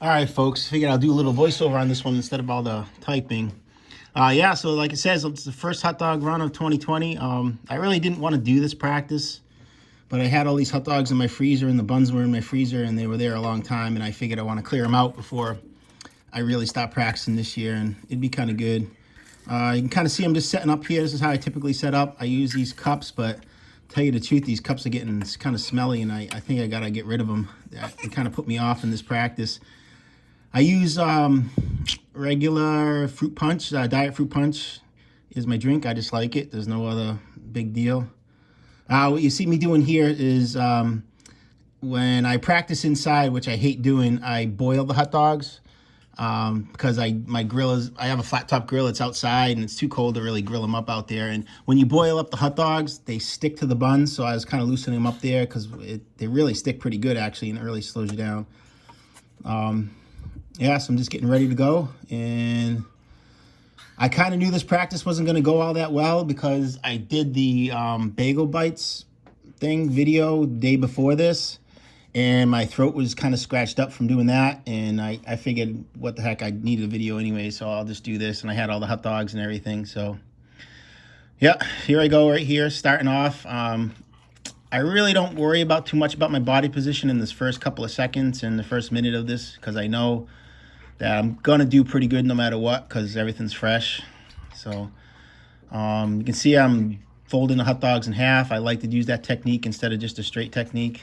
All right, folks. Figured I'll do a little voiceover on this one instead of all the typing. Yeah, so like it says, it's the first hot dog run of 2020. I really didn't want to do this practice, but I had all these hot dogs in my freezer, and the buns were in my freezer, and they were there a long time, and I figured I want to clear them out before I really stop practicing this year, and it'd be kind of good. You can kind of see I'm just setting up here. This is how I typically set up. I use these cups, but tell you the truth, these cups are getting kind of smelly, and I think I got to get rid of them. They kind of put me off in this practice. I use regular fruit punch, diet fruit punch is my drink. I just like it. There's no other big deal. What you see me doing here is when I practice inside, which I hate doing, I boil the hot dogs because I have a flat top grill. It's outside and it's too cold to really grill them up out there. And when you boil up the hot dogs, they stick to the buns. So I was kind of loosening them up there because they really stick pretty good actually, and it really slows you down. Yeah, so I'm just getting ready to go, and I kind of knew this practice wasn't going to go all that well because I did the bagel bites video day before this, and my throat was kind of scratched up from doing that, and I figured, what the heck, I needed a video anyway, so I'll just do this, and I had all the hot dogs and everything, so yeah, here I go right here, starting off. I really don't worry about too much about my body position in this first couple of seconds and the first minute of this because I know that I'm going to do pretty good no matter what because everything's fresh. So you can see I'm folding the hot dogs in half. I like to use that technique instead of just a straight technique.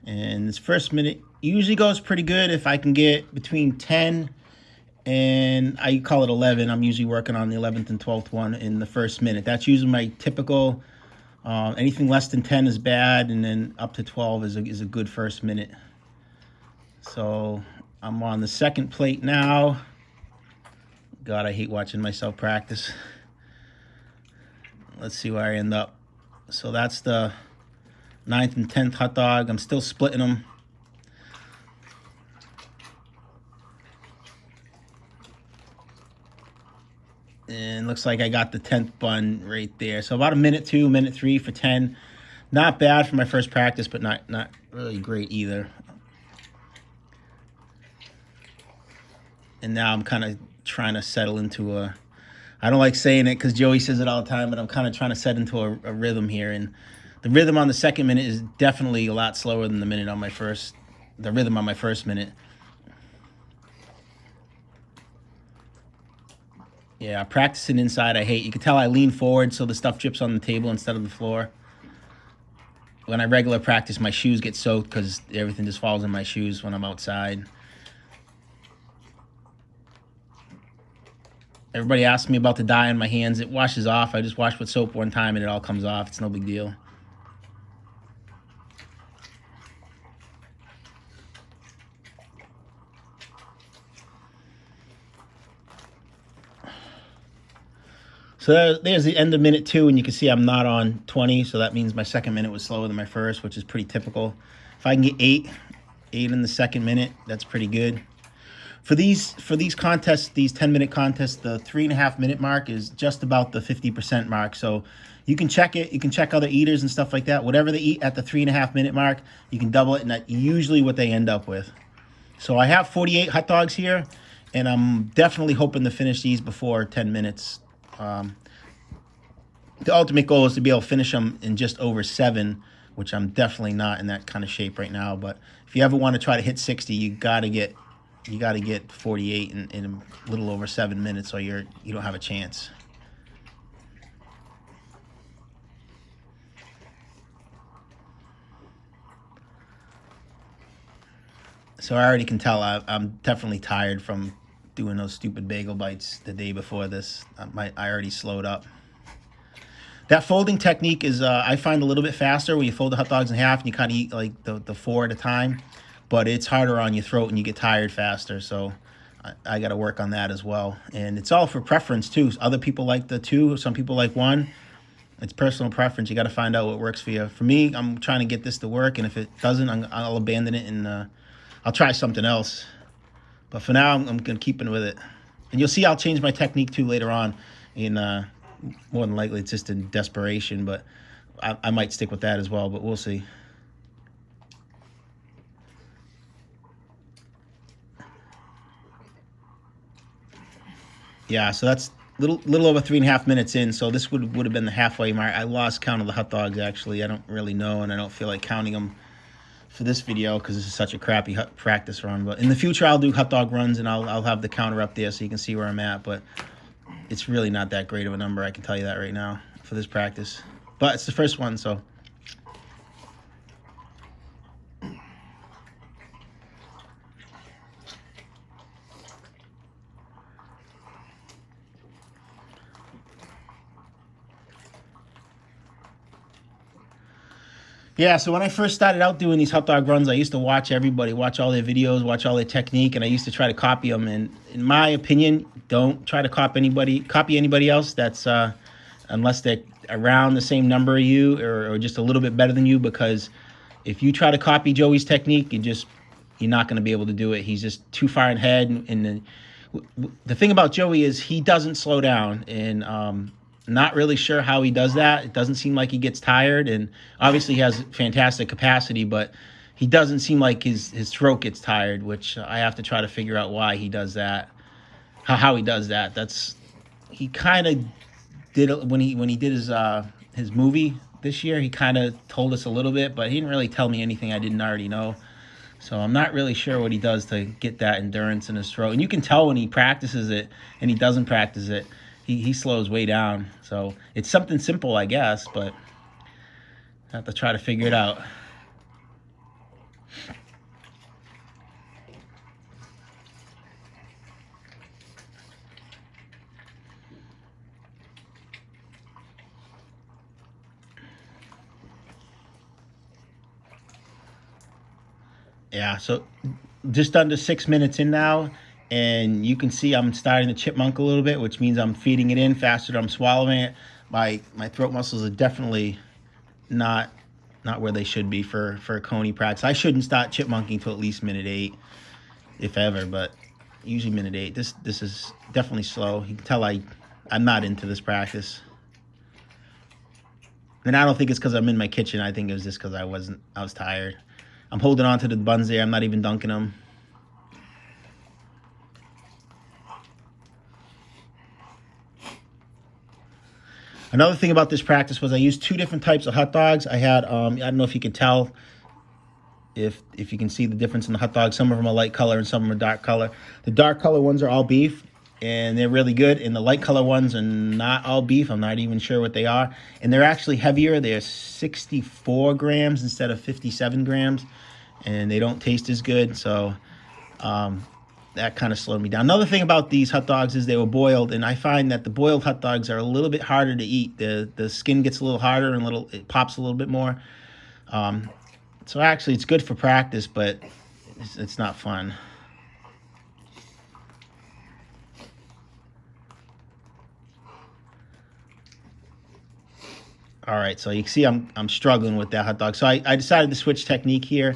And this first minute usually goes pretty good if I can get between 10 and I call it 11. I'm usually working on the 11th and 12th one in the first minute. That's usually my typical. Anything less than 10 is bad, and then up to 12 is a good first minute. So I'm on the second plate now. God, I hate watching myself practice. Let's see where I end up. So that's the 9th and 10th hot dog. I'm still splitting them. And looks like I got the 10th bun right there. So about a minute 2, minute 3 for 10. Not bad for my first practice, but not really great either. And now I'm kind of trying to settle into I don't like saying it because Joey says it all the time, but I'm kind of trying to set into a rhythm here. And the rhythm on the second minute is definitely a lot slower than the rhythm on my first minute. Yeah, practicing inside I hate. You can tell I lean forward so the stuff drips on the table instead of the floor. When I regular practice, my shoes get soaked because everything just falls in my shoes when I'm outside. Everybody asks me about the dye on my hands. It washes off. I just wash with soap one time and it all comes off. It's no big deal. So there's the end of minute 2, and you can see I'm not on 20, so that means my second minute was slower than my first, which is pretty typical. If I can get 8 in the second minute, that's pretty good. For these contests, these 10-minute contests, the 3.5-minute mark is just about the 50% mark. So you can check it. You can check other eaters and stuff like that. Whatever they eat at the 3.5-minute mark, you can double it, and that's usually what they end up with. So I have 48 hot dogs here, and I'm definitely hoping to finish these before 10 minutes. The ultimate goal is to be able to finish them in just over 7, which I'm definitely not in that kind of shape right now. But if you ever want to try to hit 60, you got to get 48 in a little over 7 minutes, or you don't have a chance. So I already can tell I'm definitely tired from doing those stupid bagel bites the day before this. I already slowed up. That folding technique is, I find, a little bit faster where you fold the hot dogs in half and you kind of eat like the 4 at a time. But it's harder on your throat and you get tired faster. So I got to work on that as well. And it's all for preference, too. Other people like the 2. Some people like 1. It's personal preference. You got to find out what works for you. For me, I'm trying to get this to work. And if it doesn't, I'll abandon it and I'll try something else. But for now, I'm going to keep it with it. And you'll see I'll change my technique, too, later on. More than likely, it's just in desperation. But I might stick with that as well. But we'll see. Yeah, so that's little over 3.5 minutes in. So this would have been the halfway mark. I lost count of the hot dogs, actually. I don't really know, and I don't feel like counting them for this video because this is such a crappy practice run. But in the future, I'll do hot dog runs, and I'll have the counter up there so you can see where I'm at. But it's really not that great of a number, I can tell you that right now, for this practice. But it's the first one, so. Yeah, so when I first started out doing these hot dog runs, I used to watch everybody, watch all their videos, watch all their technique, and I used to try to copy them. And in my opinion, don't try to copy anybody else that's unless they're around the same number of you or just a little bit better than you, because if you try to copy Joey's technique, you're not going to be able to do it. He's just too far ahead. And the thing about Joey is he doesn't slow down, and not really sure how he does that. It doesn't seem like he gets tired, and obviously he has fantastic capacity, but he doesn't seem like his throat gets tired, which I have to try to figure out why he does that, how he does that. He kind of did it when he did his movie this year. He kind of told us a little bit, but he didn't really tell me anything I didn't already know. So I'm not really sure what he does to get that endurance in his throat. And you can tell when he practices it and he doesn't practice it. He slows way down. So it's something simple, I guess, but I have to try to figure it out. Yeah, so just under 6 minutes in now, and you can see I'm starting to chipmunk a little bit, which means I'm feeding it in faster than I'm swallowing it. My throat muscles are definitely not where they should be for a Coney practice. I shouldn't start chipmunking till at least minute 8, if ever, but usually minute 8. This is definitely slow. You can tell I'm not into this practice. And I don't think it's because I'm in my kitchen. I think it was just because I was tired. I'm holding on to the buns there. I'm not even dunking them. Another thing about this practice was I used 2 different types of hot dogs. I had, I don't know if you can tell, if you can see the difference in the hot dogs. Some of them are light color and some of them are dark color. The dark color ones are all beef, and they're really good. And the light color ones are not all beef. I'm not even sure what they are. And they're actually heavier. They're 64 grams instead of 57 grams. And they don't taste as good. So that kind of slowed me down. Another thing about these hot dogs is they were boiled. And I find that the boiled hot dogs are a little bit harder to eat. The skin gets a little harder and it pops a little bit more. So actually it's good for practice, but it's not fun. All right, so you can see I'm struggling with that hot dog. So I decided to switch technique here.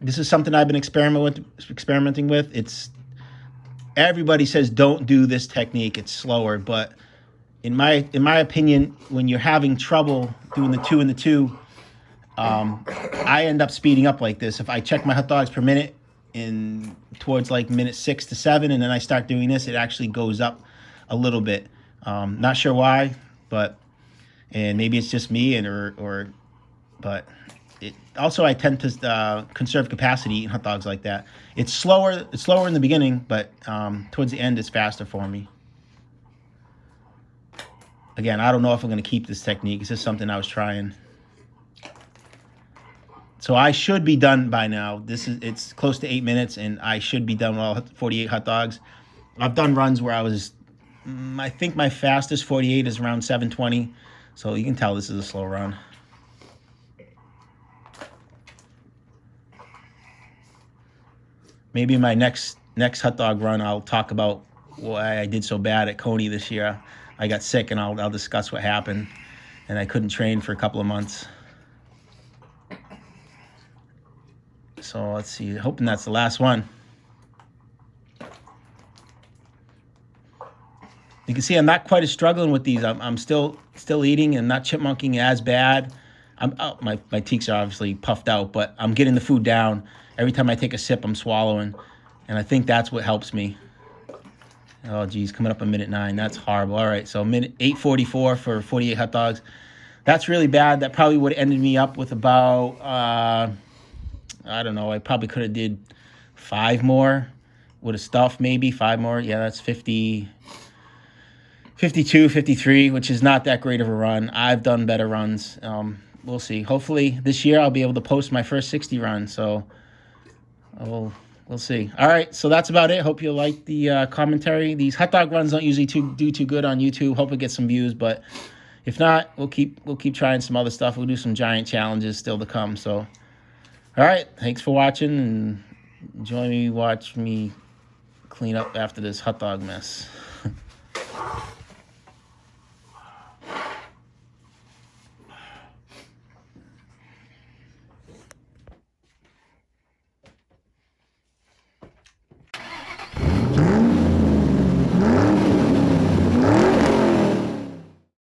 This is something I've been experimenting with. Everybody says don't do this technique. It's slower, but in my opinion, when you're having trouble doing the 2 and the 2, I end up speeding up like this. If I check my hot dogs per minute towards like minute 6 to 7, and then I start doing this, it actually goes up a little bit. Not sure why, and maybe it's just me, but also I tend to conserve capacity eating hot dogs like that. It's slower in the beginning, but towards the end it's faster for me. Again, I don't know if I'm going to keep this technique. It's just something I was trying. So I should be done by now. It's close to 8 minutes, and I should be done with all 48 hot dogs. I've done runs where I think my fastest 48 is around 7:20. So you can tell this is a slow run. Maybe in my next hot dog run, I'll talk about why I did so bad at Coney this year. I got sick, and I'll discuss what happened, and I couldn't train for a couple of months. So let's see. Hoping that's the last one. You can see I'm not quite as struggling with these. I'm still eating and not chipmunking as bad. My cheeks are obviously puffed out, but I'm getting the food down. Every time I take a sip, I'm swallowing, and I think that's what helps me. Oh, geez, coming up on minute 9. That's horrible. All right, so minute 8:44 for 48 hot dogs. That's really bad. That probably would have ended me up with about, I don't know, I probably could have did 5 more. Would have stuffed maybe 5 more. Yeah, that's 50, 52, 53, which is not that great of a run. I've done better runs. We'll see. Hopefully this year I'll be able to post my first 60 run. So we'll see. All right, so that's about it. Hope you like the commentary. These hot dog runs don't usually do too good on YouTube. Hope it gets some views, but if not, we'll keep trying some other stuff. We'll do some giant challenges still to come. So, all right, thanks for watching, and watch me clean up after this hot dog mess.